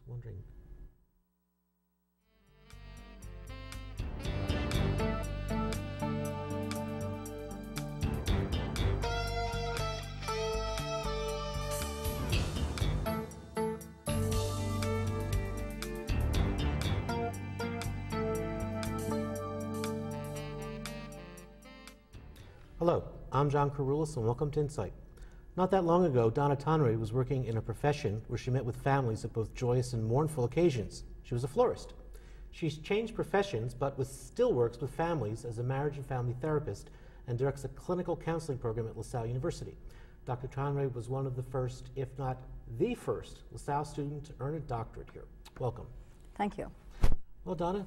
wondering. Hello, I'm John Karoulis, and welcome to Insight. Not that long ago, Donna Tonrey was working in a profession where she met with families at both joyous and mournful occasions. She was a florist. She's changed professions, but still works with families as a marriage and family therapist and directs a clinical counseling program at Salle University. Dr. Tonrey was one of the first, if not the first, Salle student to earn a doctorate here. Welcome. Thank you. Well, Donna,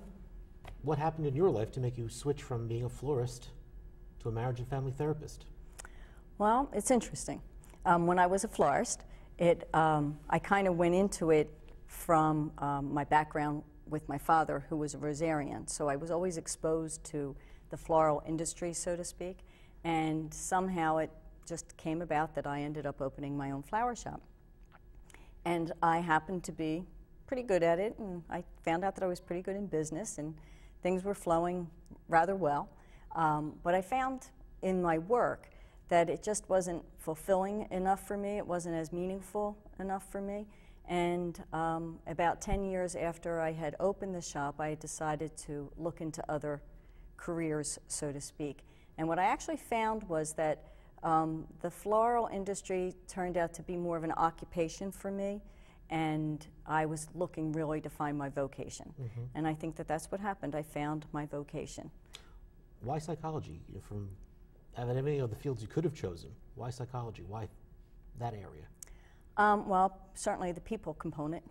what happened in your life to make you switch from being a florist to a marriage and family therapist? Well, it's interesting. When I was a florist, I kind of went into it from my background with my father, who was a Rosarian. So I was always exposed to the floral industry, so to speak, and somehow it just came about that I ended up opening my own flower shop. And I happened to be pretty good at it, and I found out that I was pretty good in business, and things were flowing rather well. But I found in my work that it just wasn't fulfilling enough for me. It wasn't as meaningful enough for me. And about 10 years after I had opened the shop, I decided to look into other careers, so to speak. And what I actually found was that the floral industry turned out to be more of an occupation for me, and I was looking really to find my vocation. Mm-hmm. And I think that that's what happened. I found my vocation. Why psychology? From out of any of the fields you could have chosen, why psychology? Why that area? Well, certainly the people component.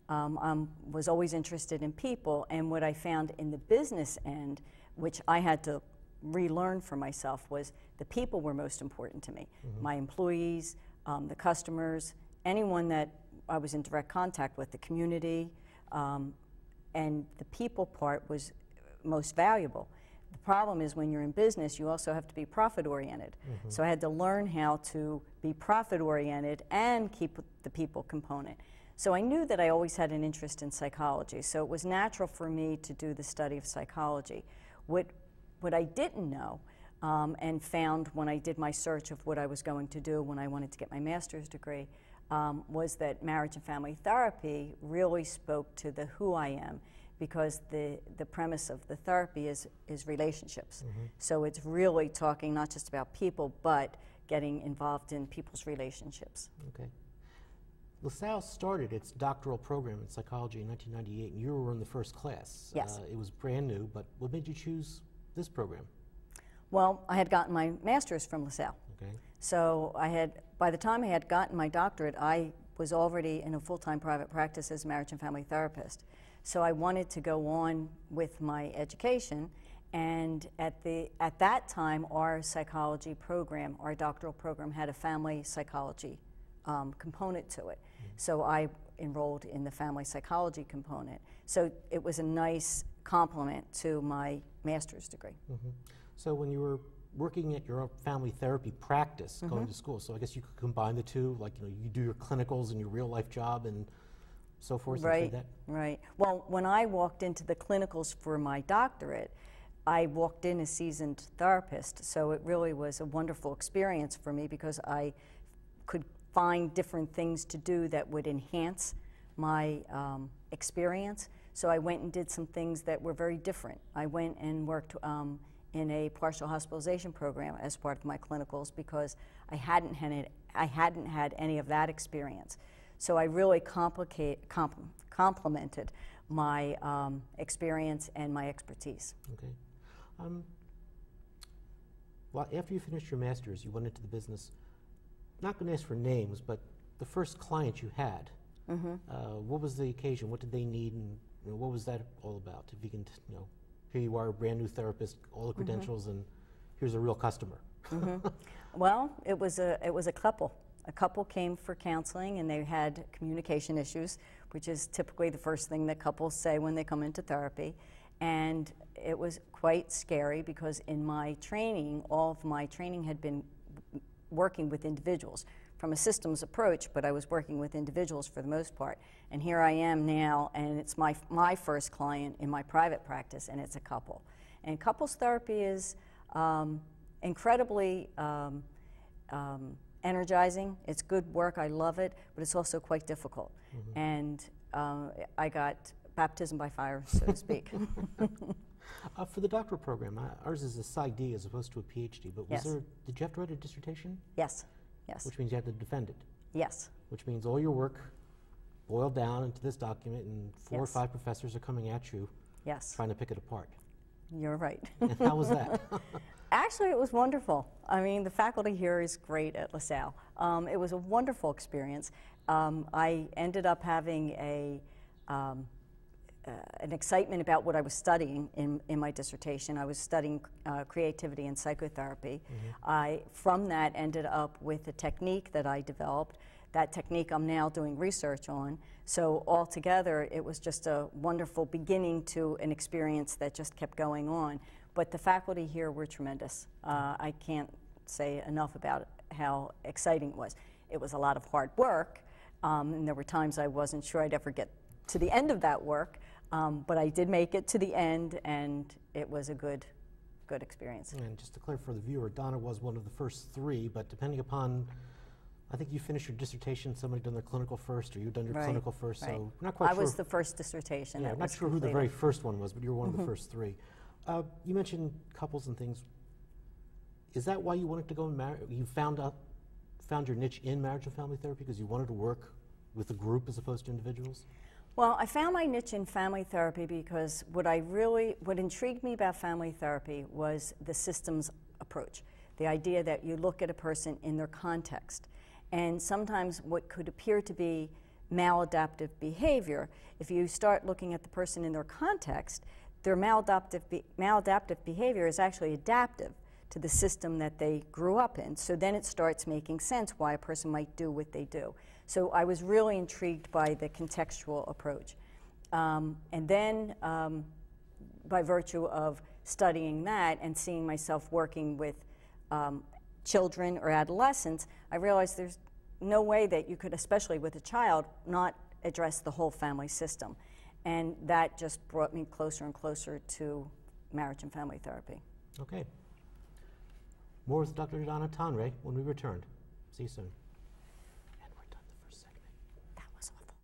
Was always interested in people, and what I found in the business end, which I had to relearn for myself, was the people were most important to me. Mm-hmm. My employees, the customers, anyone that I was in direct contact with, the community, and the people part was most valuable. The problem is when you're in business, you also have to be profit-oriented. Mm-hmm. So I had to learn how to be profit-oriented and keep the people component. So I knew that I always had an interest in psychology, so it was natural for me to do the study of psychology. What I didn't know and found when I did my search of what I was going to do when I wanted to get my master's degree was that marriage and family therapy really spoke to the who I am, because the premise of the therapy is relationships. Mm-hmm. So it's really talking not just about people, but getting involved in people's relationships. Okay. LaSalle started its doctoral program in psychology in 1998, and you were in the first class. Yes. It was brand new, but what made you choose this program? Well, I had gotten my master's from LaSalle. Okay. So by the time I had gotten my doctorate, I was already in a full-time private practice as a marriage and family therapist. So I wanted to go on with my education, and at that time, our psychology program, our doctoral program, had a family psychology component to it. Mm-hmm. So I enrolled in the family psychology component. So it was a nice complement to my master's degree. Mm-hmm. So when you were working at your family therapy practice, mm-hmm. going to school, so I guess you could combine the two, like, you do your clinicals and your real life job and so forth. Right, and that? Right. Well, when I walked into the clinicals for my doctorate, I walked in a seasoned therapist, so it really was a wonderful experience for me because I could find different things to do that would enhance my experience. So I went and did some things that were very different. I went and worked in a partial hospitalization program as part of my clinicals because I hadn't had any of that experience. So I really complemented my experience and my expertise. Okay. Well, after you finished your master's, you went into the business. Not going to ask for names, but the first client you had, mm-hmm. What was the occasion? What did they need, and what was that all about? If you can, here you are, a brand new therapist, all the credentials, mm-hmm. and here's a real customer. Mm-hmm. Well, it was a couple. A couple came for counseling, and they had communication issues, which is typically the first thing that couples say when they come into therapy. And it was quite scary because in my training, all of my training had been working with individuals, from a systems approach, but I was working with individuals for the most part. And here I am now, and it's my first client in my private practice, and it's a couple. And couples therapy is incredibly energizing. It's good work, I love it, but it's also quite difficult. Mm-hmm. And I got baptism by fire, so to speak. For the doctoral program, ours is a PsyD as opposed to a PhD, but Yes. did you have to write a dissertation? Yes, yes. Which means you have to defend it. Yes. Which means all your work boiled down into this document, and four or Yes. five professors are coming at you Yes. trying to pick it apart. You're right. And how was that? Actually, it was wonderful. I mean, the faculty here is great at LaSalle. It was a wonderful experience. I ended up having an excitement about what I was studying in my dissertation. I was studying creativity and psychotherapy. Mm-hmm. I, from that, ended up with a technique that I developed. That technique I'm now doing research on. So altogether, it was just a wonderful beginning to an experience that just kept going on. But the faculty here were tremendous. I can't say enough about how exciting it was. It was a lot of hard work, and there were times I wasn't sure I'd ever get to the end of that work, but I did make it to the end, and it was a good experience. And just to clarify for the viewer, Donna was one of the first three, but depending upon, I think you finished your dissertation, somebody done their clinical first, or you done your clinical first, right. so we're not quite sure. I was the first dissertation. Yeah, that I'm not was sure completed. who the very first one was, but you were one of the first three. You mentioned couples and things. Is that why you wanted to go and marry? You found your niche in marriage and family therapy because you wanted to work with a group as opposed to individuals? Well, I found my niche in family therapy because what intrigued me about family therapy was the systems approach. The idea that you look at a person in their context. And sometimes what could appear to be maladaptive behavior, if you start looking at the person in their context, their maladaptive behavior is actually adaptive to the system that they grew up in. So then it starts making sense why a person might do what they do. So I was really intrigued by the contextual approach. And then by virtue of studying that and seeing myself working with children or adolescents, I realized there's no way that you could, especially with a child, not address the whole family system. And that just brought me closer and closer to marriage and family therapy. Okay. More with Dr. Donna Tonrey when we return. See you soon. And we're done the first segment. That was awful.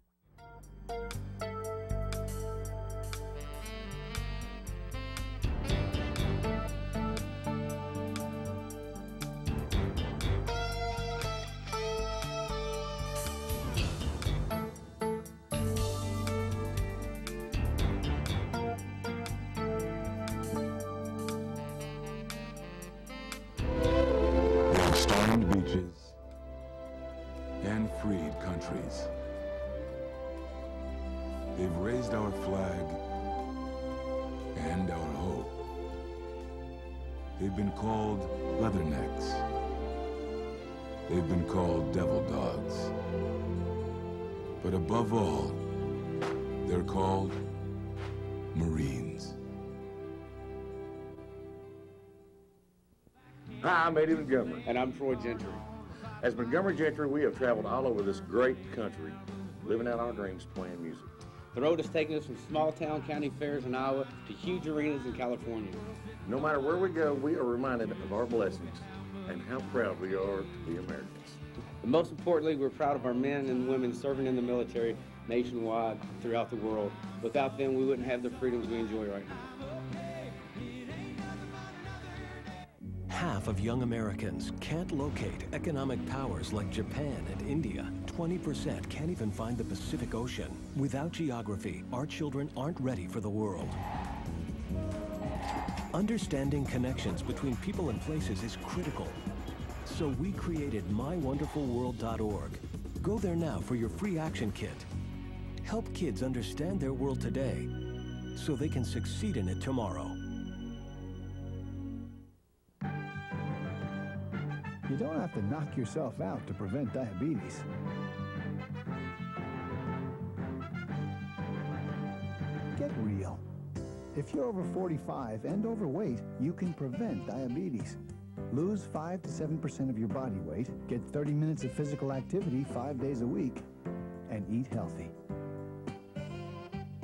Stormed beaches and freed countries. They've raised our flag and our hope. They've been called leathernecks. They've been called devil dogs. But above all, they're called Marines. Hi, I'm Eddie Montgomery. And I'm Troy Gentry. As Montgomery Gentry, we have traveled all over this great country, living out our dreams, playing music. The road has taken us from small town county fairs in Iowa to huge arenas in California. No matter where we go, we are reminded of our blessings and how proud we are to be Americans. But most importantly, we're proud of our men and women serving in the military nationwide throughout the world. Without them, we wouldn't have the freedoms we enjoy right now. Half of young Americans can't locate economic powers like Japan and India. 20% can't even find the Pacific Ocean. Without geography, our children aren't ready for the world. Understanding connections between people and places is critical. So we created mywonderfulworld.org. Go there now for your free action kit. Help kids understand their world today so they can succeed in it tomorrow. You don't have to knock yourself out to prevent diabetes. Get real. If you're over 45 and overweight, you can prevent diabetes. Lose 5 to 7% of your body weight, get 30 minutes of physical activity 5 days a week, and eat healthy.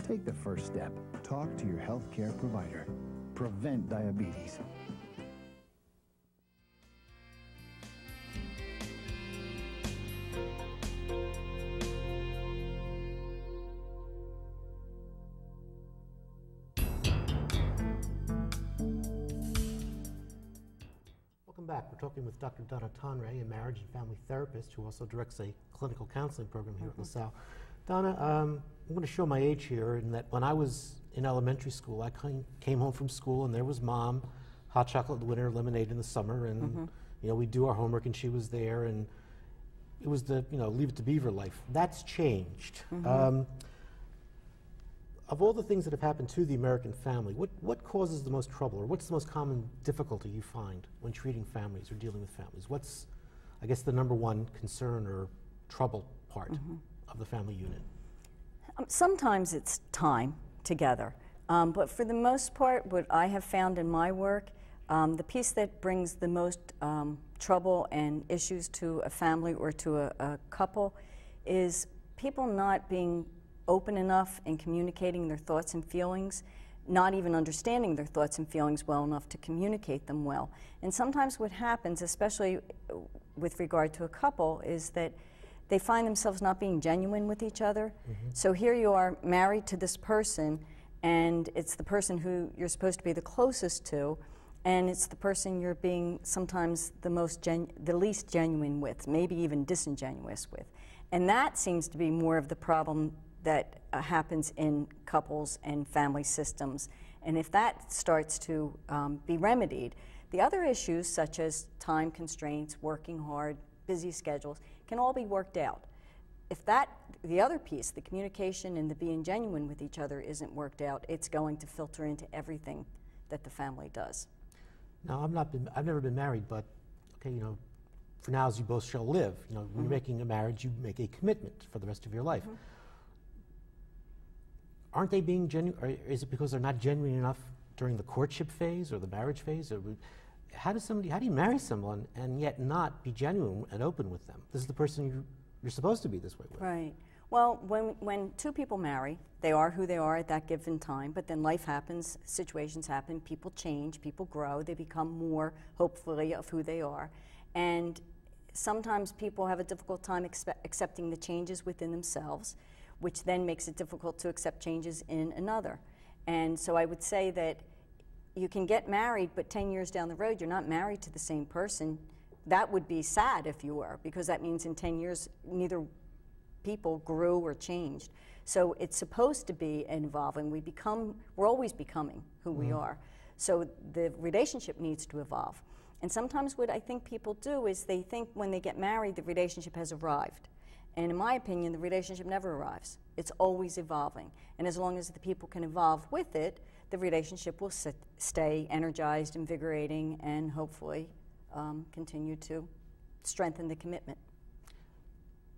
Take the first step. Talk to your healthcare provider. Prevent diabetes. Back. We're talking with Dr. Donna Tonrey, a marriage and family therapist who also directs a clinical counseling program here at LaSalle. Donna, I'm going to show my age here in that when I was in elementary school, I came home from school and there was Mom, hot chocolate in the winter, lemonade in the summer, and you know, we'd do our homework and she was there, and it was the, you know, Leave It to Beaver life. That's changed. Of all the things that have happened to the American family, what causes the most trouble, or what's the most common difficulty you find when treating families or dealing with families? What's, I guess, the number one concern or trouble part of the family unit? Sometimes it's time together, but for the most part, what I have found in my work, the piece that brings the most trouble and issues to a family or to a couple is people not being open enough in communicating their thoughts and feelings, not even understanding their thoughts and feelings well enough to communicate them well. And sometimes what happens, especially with regard to a couple, is that they find themselves not being genuine with each other. So here you are married to this person, and it's the person who you're supposed to be the closest to, and it's the person you're being sometimes the least genuine with, maybe even disingenuous with. And that seems to be more of the problem that happens in couples and family systems. And if that starts to be remedied, the other issues such as time constraints, working hard, busy schedules, can all be worked out. If the other piece, the communication and the being genuine with each other, isn't worked out, it's going to filter into everything that the family does. Now, I've never been married, but okay, you know, for now as you both shall live, you know, when you're making a marriage, you make a commitment for the rest of your life. Aren't they being genuine, or is it because they're not genuine enough during the courtship phase or the marriage phase? Or how do you marry someone and yet not be genuine and open with them? This is the person you're supposed to be this way with. Right. Well, when two people marry, they are who they are at that given time, but then life happens, situations happen, people change, people grow, they become more, hopefully, of who they are. And sometimes people have a difficult time accepting the changes within themselves, which then makes it difficult to accept changes in another. And so I would say that you can get married, but 10 years down the road, you're not married to the same person. That would be sad if you were, because that means in 10 years, neither people grew or changed. So it's supposed to be evolving. We're always becoming who we are. So the relationship needs to evolve. And sometimes what I think people do is they think when they get married, the relationship has arrived. And in my opinion, the relationship never arrives. It's always evolving. And as long as the people can evolve with it, the relationship will stay energized, invigorating, and hopefully continue to strengthen the commitment.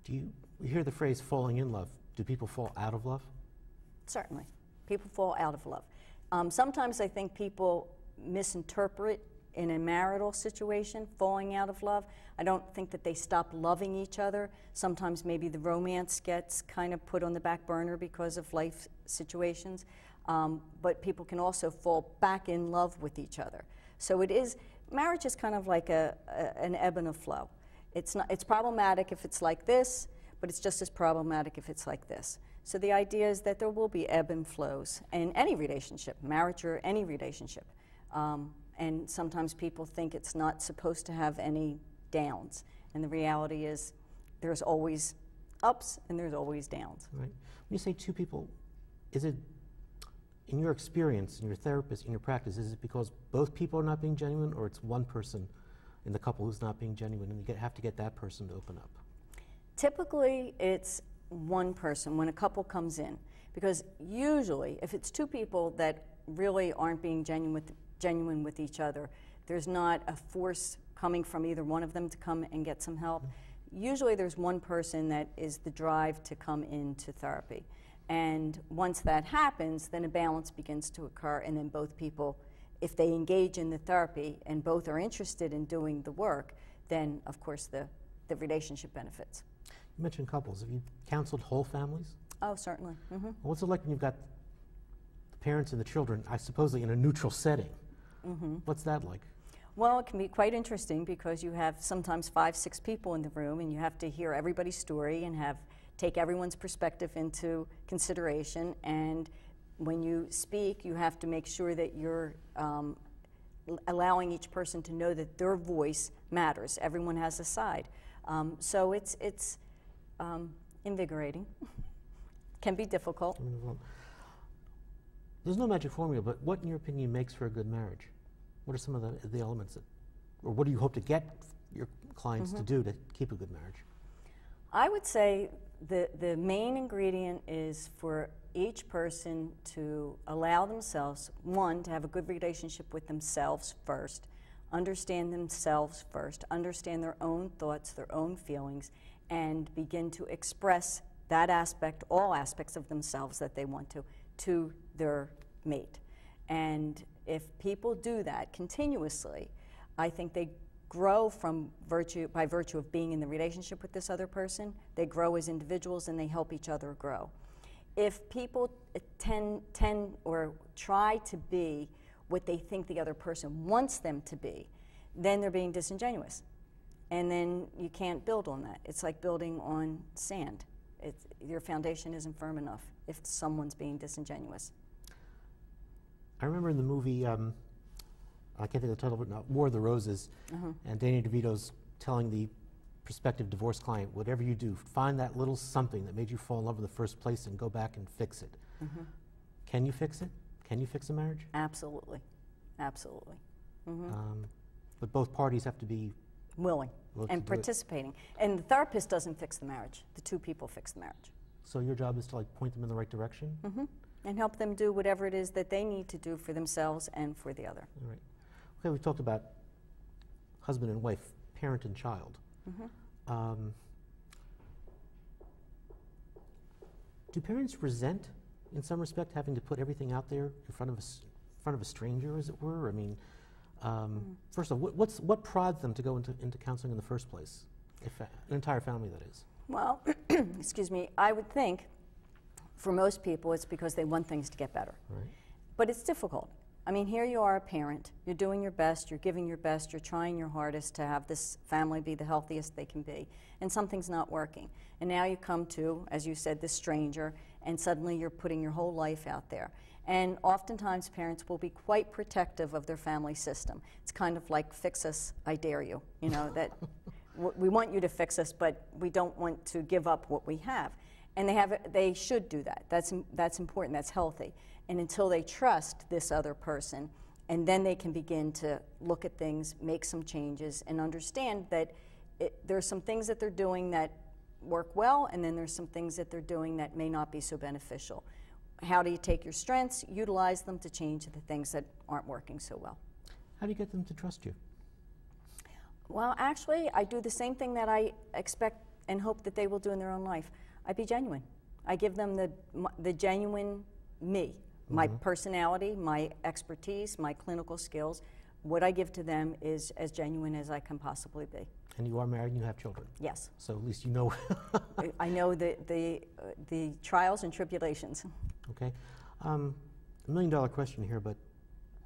Do you hear the phrase falling in love? Do people fall out of love? Certainly. People fall out of love. Sometimes I think people misinterpret in a marital situation, falling out of love. I don't think that they stop loving each other. Sometimes maybe the romance gets kind of put on the back burner because of life situations. But people can also fall back in love with each other. So marriage is kind of like an ebb and a flow. It's problematic if it's like this, but it's just as problematic if it's like this. So the idea is that there will be ebb and flows in any relationship, marriage or any relationship. And sometimes people think it's not supposed to have any downs. And the reality is there's always ups and there's always downs. Right. When you say two people, is it, in your experience, in your therapist, in your practice, is it because both people are not being genuine, or it's one person in the couple who's not being genuine and you have to get that person to open up? Typically, it's one person when a couple comes in. Because usually, if it's two people that really aren't being genuine with each other, there's not a force coming from either one of them to come and get some help. Usually there's one person that is the drive to come into therapy. And once that happens, then a balance begins to occur, and then both people if they engage in the therapy and both are interested in doing the work, then of course the relationship benefits. You mentioned couples. Have you counseled whole families? Oh, certainly. Mm-hmm. What's it like when you've got the parents and the children, I suppose, in a neutral setting? Mm-hmm. What's that like? Well, it can be quite interesting because you have sometimes 5, 6 people in the room, and you have to hear everybody's story and take everyone's perspective into consideration. And when you speak, you have to make sure that you're allowing each person to know that their voice matters. Everyone has a side. So it's invigorating. Can be difficult. There's no magic formula, but what, in your opinion, makes for a good marriage? What are some of the elements that, or what do you hope to get your clients to do to keep a good marriage? I would say the main ingredient is for each person to allow themselves, one, to have a good relationship with themselves first, understand themselves first, understand their own thoughts, their own feelings, and begin to express that aspect, all aspects of themselves that they want to their mate. And if people do that continuously, I think they grow by virtue of being in the relationship with this other person. They grow as individuals and they help each other grow. If people tend or try to be what they think the other person wants them to be, then they're being disingenuous. And then you can't build on that. It's like building on sand. Your foundation isn't firm enough if someone's being disingenuous. I remember in the movie, I can't think of the title of it now, War of the Roses, and Danny DeVito's telling the prospective divorce client, whatever you do, find that little something that made you fall in love in the first place and go back and fix it. Can you fix it? Can you fix a marriage? Absolutely. Absolutely. But both parties have to be willing and participating. And the therapist doesn't fix the marriage. The two people fix the marriage. So your job is to point them in the right direction? And help them do whatever it is that they need to do for themselves and for the other. All right. Okay, we talked about husband and wife, parent and child. Do parents resent, in some respect, having to put everything out there in front of a stranger, as it were? I mean, first of all, what prods them to go into counseling in the first place? If an entire family, that is. Well, excuse me, I would think for most people it's because they want things to get better. Right. But it's difficult. I mean, here you are a parent, you're doing your best, you're giving your best, you're trying your hardest to have this family be the healthiest they can be, and something's not working. And now you come to, as you said, this stranger, and suddenly you're putting your whole life out there. And oftentimes parents will be quite protective of their family system. It's kind of like, fix us, I dare you. You know, that we want you to fix us, but we don't want to give up what we have. And they should do that. That's important, that's healthy. And until they trust this other person, and then they can begin to look at things, make some changes, and understand that there's some things that they're doing that work well, and then there's some things that they're doing that may not be so beneficial. How do you take your strengths, utilize them to change the things that aren't working so well? How do you get them to trust you? Well, actually, I do the same thing that I expect and hope that they will do in their own life. I be genuine. I give them the genuine me, my personality, my expertise, my clinical skills. What I give to them is as genuine as I can possibly be. And you are married and you have children? Yes. So at least you know. I know the trials and tribulations. Okay. $1 million question here, but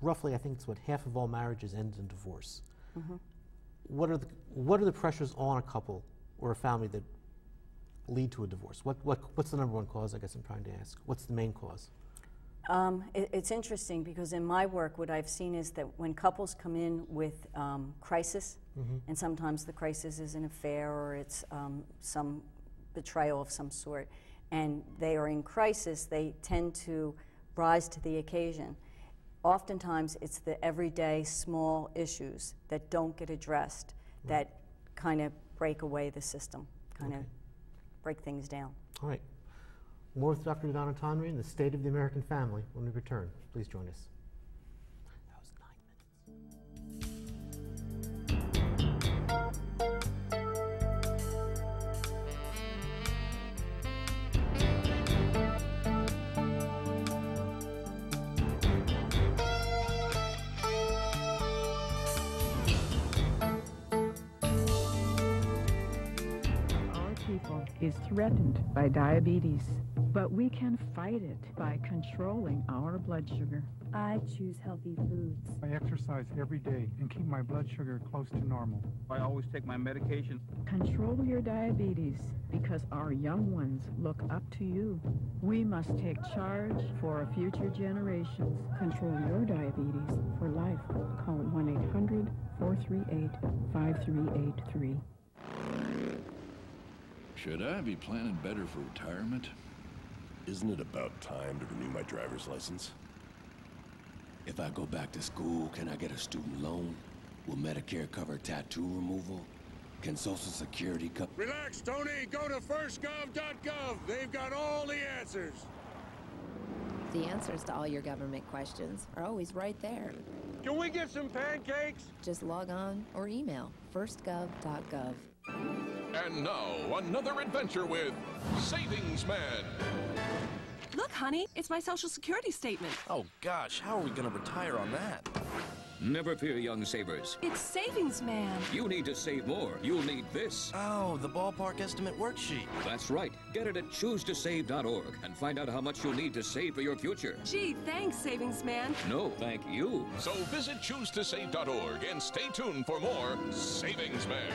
roughly I think it's what half of all marriages end in divorce. What are the pressures on a couple or a family that lead to a divorce? What's the number one cause, I guess I'm trying to ask? What's the main cause? It's interesting because in my work what I've seen is that when couples come in with crisis, and sometimes the crisis is an affair or it's some betrayal of some sort, and they are in crisis, they tend to rise to the occasion. Oftentimes it's the everyday small issues that don't get addressed that kind of break away the system, kind of break things down. All right. More with Dr. Donna Tonrey and the State of the American Family when we return. Please join us. That was 9 minutes. health is threatened by diabetes, but we can fight it by controlling our blood sugar. I choose healthy foods. I exercise every day and keep my blood sugar close to normal. I always take my medication. Control your diabetes because our young ones look up to you. We must take charge for future generations. Control your diabetes for life. Call 1-800-438-5383. Should I be planning better for retirement? Isn't it about time to renew my driver's license? If I go back to school, can I get a student loan? Will Medicare cover tattoo removal? Can Social Security cover... Relax, Tony. Go to firstgov.gov. They've got all the answers. The answers to all your government questions are always right there. Can we get some pancakes? Just log on or email firstgov.gov. And now, another adventure with Savings Man. Look, honey, it's my Social Security statement. Oh, gosh, how are we going to retire on that? Never fear, young savers. It's Savings Man. You need to save more. You'll need this. Oh, the ballpark estimate worksheet. That's right. Get it at choosetosave.org and find out how much you'll need to save for your future. Gee, thanks, Savings Man. No, thank you. So visit choosetosave.org and stay tuned for more Savings Man.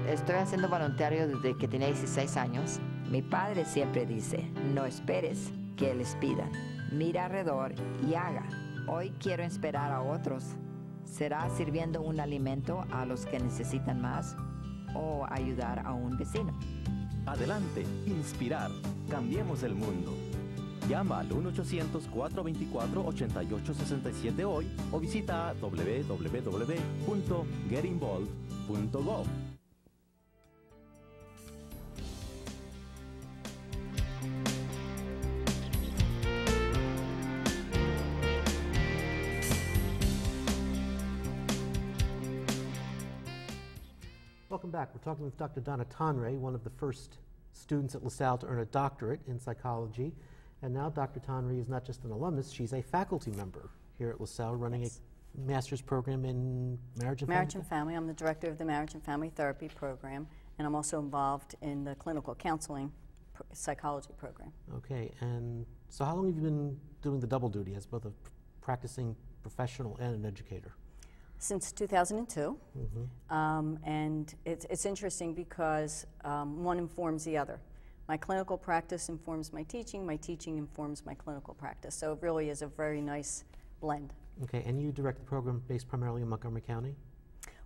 Estoy haciendo voluntario desde que tenía 16 años. Mi padre siempre dice, no esperes que les pidan. Mira alrededor y haga. Hoy quiero inspirar a otros. ¿Será sirviendo un alimento a los que necesitan más o ayudar a un vecino? Adelante, inspirar. Cambiemos el mundo. Llama al 1-800-424-8867 hoy o visita www.getinvolved.gov. Welcome back. We're talking with Dr. Donna Tonrey, one of the first students at LaSalle to earn a doctorate in psychology. And now Dr. Tonrey is not just an alumnus, she's a faculty member here at LaSalle running a master's program in marriage and family. Marriage and family. I'm the director of the Marriage and Family Therapy program, and I'm also involved in the clinical counseling psychology program. Okay, and so how long have you been doing the double duty as both a practicing professional and an educator? Since 2002, and it's interesting because one informs the other. My clinical practice informs my teaching informs my clinical practice, so it really is a very nice blend. Okay, and you direct the program based primarily in Montgomery County?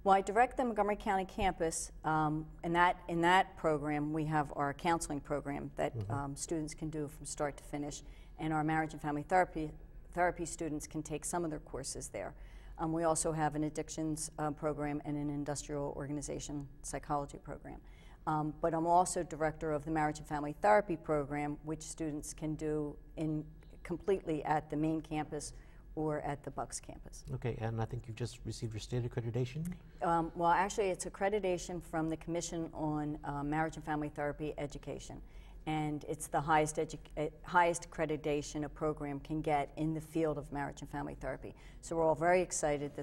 Well, I direct the Montgomery County campus. In that program, we have our counseling program that students can do from start to finish, and our marriage and family therapy students can take some of their courses there. We also have an addictions program and an industrial organization psychology program. But I'm also director of the marriage and family therapy program, which students can do completely at the main campus or at the Bucks campus. Okay, and I think you've just received your state accreditation? Well, actually, it's accreditation from the Commission on Marriage and Family Therapy Education. And it's the highest accreditation a program can get in the field of marriage and family therapy. So we're all very excited.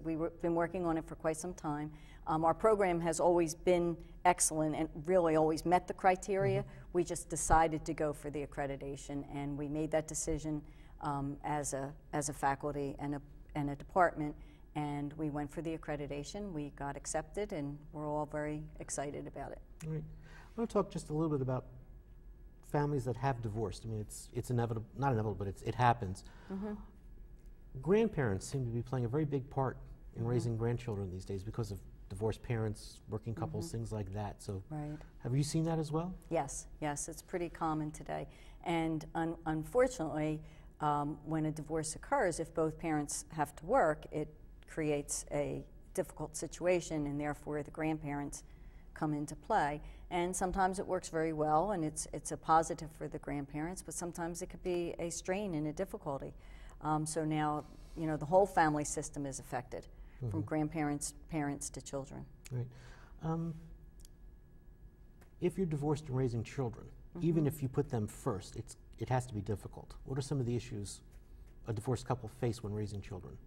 We've been working on it for quite some time. Our program has always been excellent and really always met the criteria. We just decided to go for the accreditation, and we made that decision as a faculty and a department, and we went for the accreditation. We got accepted, and we're all very excited about it. All right. I want to talk just a little bit about families that have divorced. I mean, it's inevitable, not inevitable, but it happens. Grandparents seem to be playing a very big part in raising grandchildren these days because of divorced parents, working couples, things like that. So have you seen that as well? Yes, yes, it's pretty common today. And unfortunately, when a divorce occurs, if both parents have to work, it creates a difficult situation, and therefore the grandparents come into play. And sometimes it works very well, and it's a positive for the grandparents, but sometimes it could be a strain and a difficulty. So now, you know, the whole family system is affected, from grandparents, parents to children. Right. If you're divorced and raising children, even if you put them first, it has to be difficult. What are some of the issues a divorced couple face when raising children?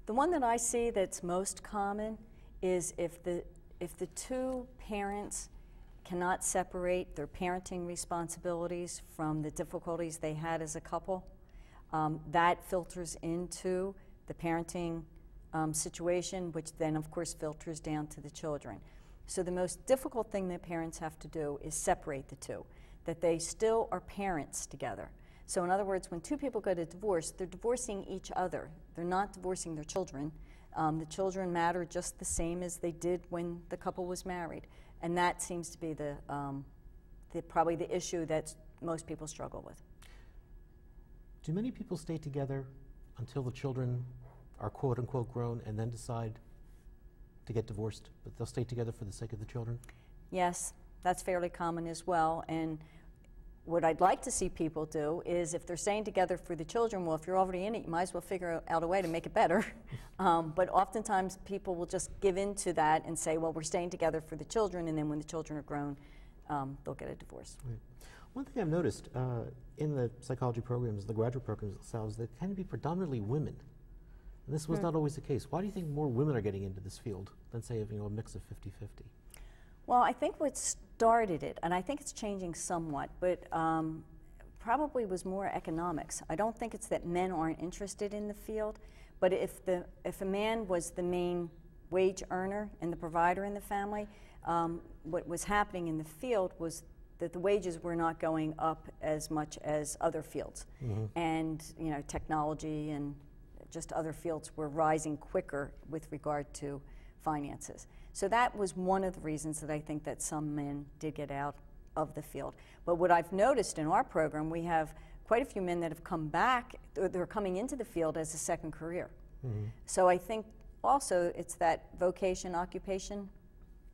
The one that I see that's most common is if the two parents cannot separate their parenting responsibilities from the difficulties they had as a couple. That filters into the parenting situation, which then of course filters down to the children. So the most difficult thing that parents have to do is separate the two, that they still are parents together. So in other words, when two people go to divorce, they're divorcing each other. They're not divorcing their children. The children matter just the same as they did when the couple was married. And that seems to be probably the issue that most people struggle with. Do many people stay together until the children are quote unquote grown and then decide to get divorced, but they'll stay together for the sake of the children? Yes, that's fairly common as well. And what I'd like to see people do is, if they're staying together for the children, well, if you're already in it, you might as well figure out a way to make it better. But oftentimes people will just give in to that and say, well, we're staying together for the children, and then when the children are grown, they'll get a divorce. Right. One thing I've noticed in the psychology programs, the graduate programs themselves, they tend to be predominantly women. And this was not always the case. Why do you think more women are getting into this field than, say, a mix of 50-50? Well, I think what started it, and I think it's changing somewhat, but probably was more economics. I don't think it's that men aren't interested in the field, but if a man was the main wage earner and the provider in the family, what was happening in the field was that the wages were not going up as much as other fields. And technology and just other fields were rising quicker with regard to finances. So that was one of the reasons that I think that some men did get out of the field. But what I've noticed in our program, we have quite a few men that have come back, they're coming into the field as a second career. So I think also it's that vocation, occupation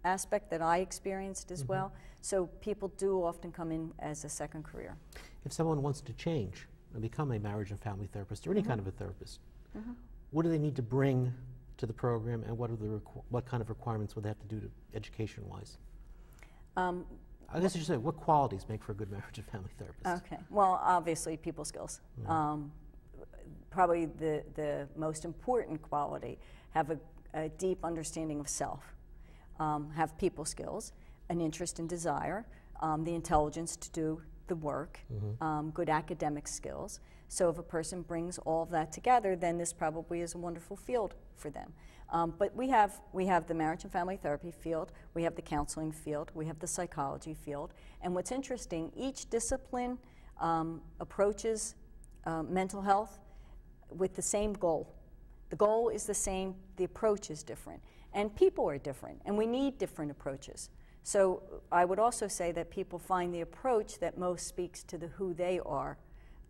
aspect that I experienced as well. So people do often come in as a second career. If someone wants to change and become a marriage and family therapist or any kind of a therapist, what do they need to bring to the program, and what kind of requirements would they have to do education-wise? I guess I should say, what qualities make for a good marriage and family therapist? Okay. Well, obviously, people skills. Probably the most important quality, have a deep understanding of self, have people skills, an interest and desire, the intelligence to do the work, good academic skills. So if a person brings all of that together, then this probably is a wonderful field for them. But we have the marriage and family therapy field, we have the counseling field, we have the psychology field. And what's interesting, each discipline approaches mental health with the same goal. The goal is the same, the approach is different. And people are different, and we need different approaches. So I would also say that people find the approach that most speaks to who they are,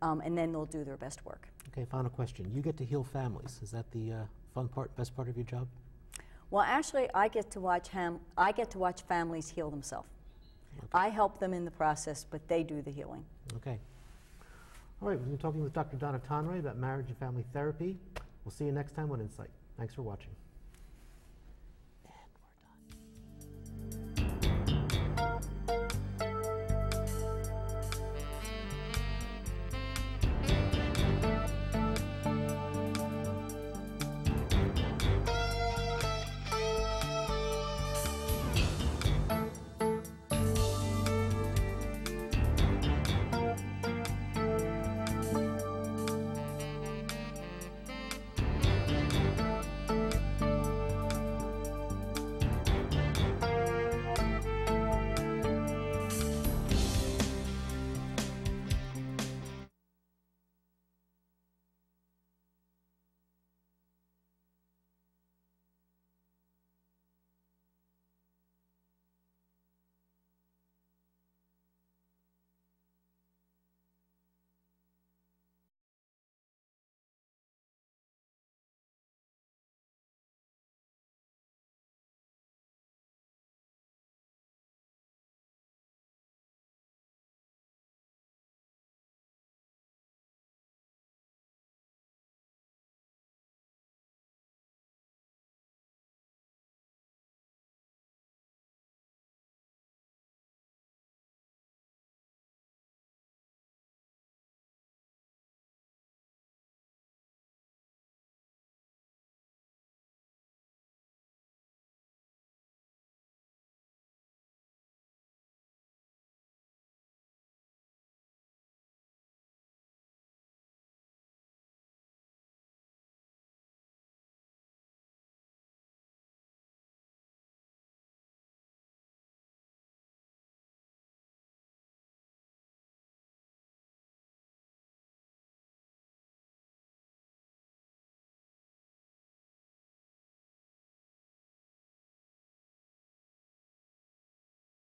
and then they'll do their best work. Okay, final question. You get to heal families. Is that the fun part, best part of your job? Well, actually, I get to watch families heal themselves. Okay. I help them in the process, but they do the healing. Okay. All right, we've been talking with Dr. Donna Tonrey about marriage and family therapy. We'll see you next time on Insight. Thanks for watching.